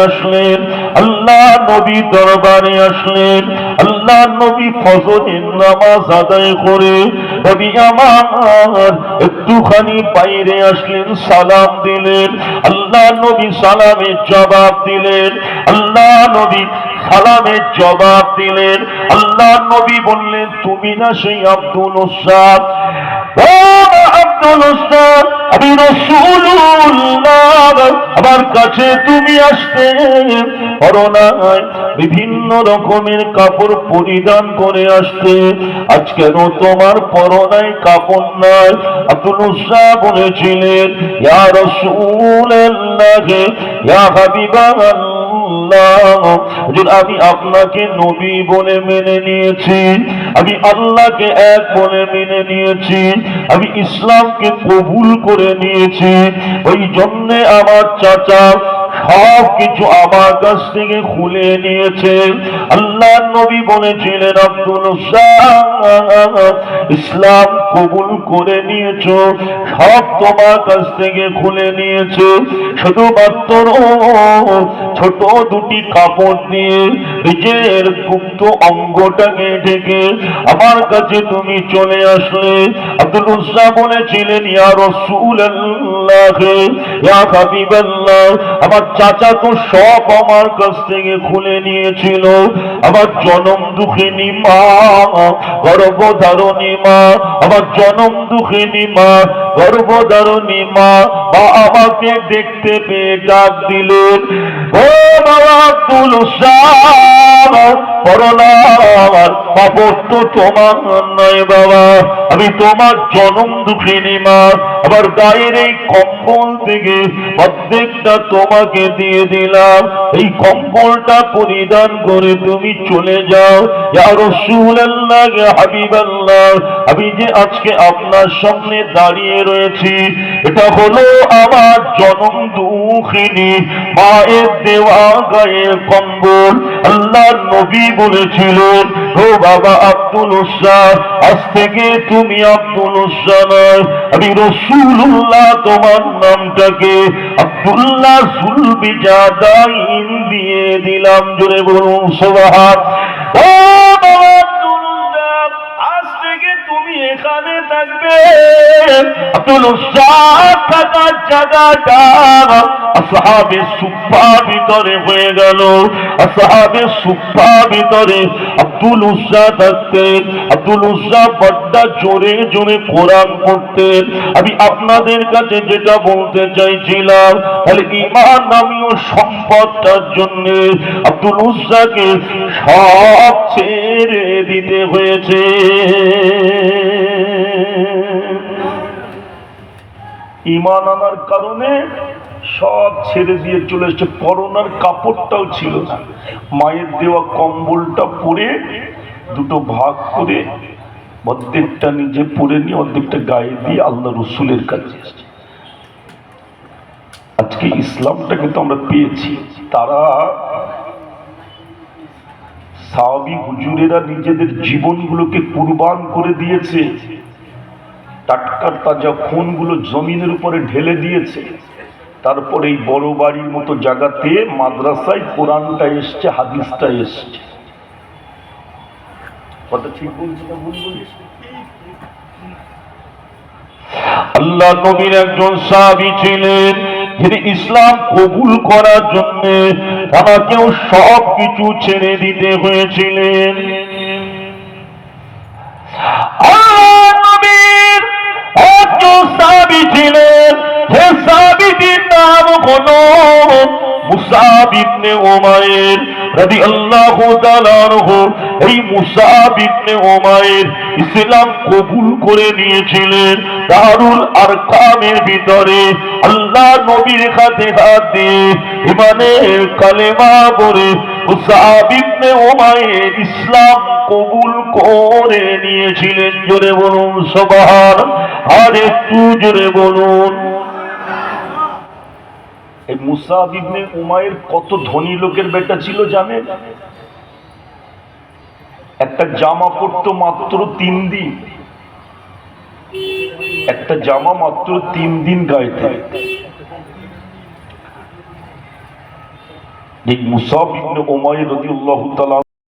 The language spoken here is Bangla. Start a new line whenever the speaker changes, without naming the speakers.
আসলেন, আল্লাহ নবী দরবারে আসলেন, আল্লাহ নবী ফজরের নামাজ আদায় করে নবী আমার একটুখানি বাইরে আসলেন, সালাম দিলেন। আল্লাহ নবী সালামের জবাব দিলেন, আল্লাহ নবী সালামের জবাব দিলেন। আল্লাহ নবী বললেন, তুমি না সেই আব্দুল উজ্জাব? আব্দুল উজ্জাব, আমি রাসূলুল্লাহ, আমার কাছে তুমি আসতে করোনায় বিভিন্ন রকমের কাপড় পরিধান করে আসতে, আজ কেন তোমার পরনায় কাপড় নাই? আব্দুল উজ্জাব বলেছিলেন, ইয়া রাসূলুল্লাহ, ইয়া হাবিবাল্লাহ, আমি আপনাকে নবী বলে মেনে নিয়েছি, আমি আল্লাহকে এক বলে মেনে নিয়েছি, আমি ইসলামকে কবুল করে নিয়েছি। ওই জন্যে আমার চাচা সব কিছু আমার কাছ থেকে খুলে নিয়েছে। আল্লাহ নবী বলেছিলেন, আব্দুল উজ্জাব, ইসলাম কবুল করে নিয়েছো, সব তোমার কাছ থেকে খুলে নিয়েছে, শুধুমাত্র ছোট দুটি কাপড় দিয়ে নিজের গুপ্ত অঙ্গটাকে ঢেকে আমার কাছে তুমি চলে আসলে। আব্দুল উজ্জাব বলেছিলেন, ইয়া রাসূলুল্লাহ, ইয়া হাবিবাল্লাহ, আমার চাচা তো সব আমার কাছ থেকে খুলে নিয়েছিল, আমার জনম দুঃখিনী মা, গর্ভধারণী মা, আমার জনম দুঃখিনী মা, গর্ভধারণী মা আমাকে দেখতে পেয়ে ডাক দিলেন, ও বাবা আব্দুল উজ্জাব, করোনার কাপড় তো তোমার নয় বাবা, আমি তোমার জনম দুঃখিনী মা, আমার গায়ের এই কম্বল থেকে অর্ধেকটা তোমাকে দিয়ে দিলাম, এই কম্বলটা পরিধান করে তুমি চলে যাও। ইয়া রাসূলুল্লাহ, ইয়া হাবিবাল্লাহ, আমি যে আজকে আপনার সামনে দাঁড়িয়ে রয়েছি, এটা হলো আমার জনম দুঃখিনী মায়ের দেওয়া গায়ের কম্বল। আল্লাহ নবী বলেছিলেন, ও বাবা আব্দুল উজ্জাব, আজ থেকে তুমি আব্দুল উজ্জাব নয়, আমি রাসূলুল্লাহ তোমার নামটাকে আব্দুল্লাহ জুলবিজাদাইন দিয়ে দিলাম। জোরে বলুন সুবহানাল্লাহ। ও বাবা আব্দুল উজ্জাব, আজ থেকে তুমি এখানে থাকবে। আব্দুল উজ্জাব থাকার জায়গাটা আসহাবে সুফা ভিতরে হয়ে গেল। আসহাবে সুফা ভিতরে আব্দুল উজ্জাব থাকতেন। আব্দুল উজ্জাব বড্ড জোরে জোরে কোরআন পড়তেন। আমি আপনাদের কাছে যেটা বলতে চাইছিলাম, তাহলে ঈমান নামীয় সম্পদটার জন্য আব্দুল উজ্জাবকে সব ছেড়ে দিতে হয়েছে। ঈমান আনার কারণে সব ছেড়ে দিয়ে চলে এসেছে। পরনার কাপড়টাও ছিল না, মায়ের দেওয়া কম্বলটা পরে দুটো ভাগ করে অর্ধেকটা নিজে পরে নিয়ে অর্ধেকটা গায়ে দিয়ে আল্লাহ রসুলের কাছে এসেছে। আজকে ইসলামটা কিন্তু আমরা পেয়েছি। তারা সাহাবী হুজুরেরা নিজেদের জীবনগুলোকে কুরবান করে দিয়েছে, টাটকা তাজা খুনগুলো জমিনের উপরে ঢেলে দিয়েছে। তারপরে এই বড় বাড়ির মতো জায়গাতে মাদ্রাসায় কোরআনটা এসছে, হাদিসটা এসছে। কথা ঠিক বলছি না ভুল বলছি? আল্লাহ নবীর একজন সাহাবী ছিলেন, যিনি ইসলাম কবুল করার জন্য তাকেও সব কিছু ছেড়ে দিতে হয়েছিলেন। আল্লাহ নবীর একজন সাহাবী ছিলেন, যে সাহাবীটির নাম হলো মুসআব ইবনে উমাইর রাদিয়াল্লাহু তাআলা আনহু। এই মুসআব ইবনে উমাইর ইসলাম কবুল করে নিয়েছিলেন দারুল আরকামের ভিতরে। আল্লাহ নবীর হাতে হাত দিয়ে ঈমানের কালেমা পড়ে মুসআব ইবনে উমাইর ইসলাম কবুল করে নিয়েছিলেন। জোরে বলুন সুবহানাল্লাহ। আর একটু জোরে বলুন। এই মুসআব ইবনে উমাইর কত ধনী লোকের বেটা ছিল জানেন? একটা জামা পরতো মাত্র 3 দিন, একটা জামা মাত্র 3 দিন গায়ে থাকে। এই মুসাব ইবনে উমাইর রাদিয়াল্লাহু তাআলা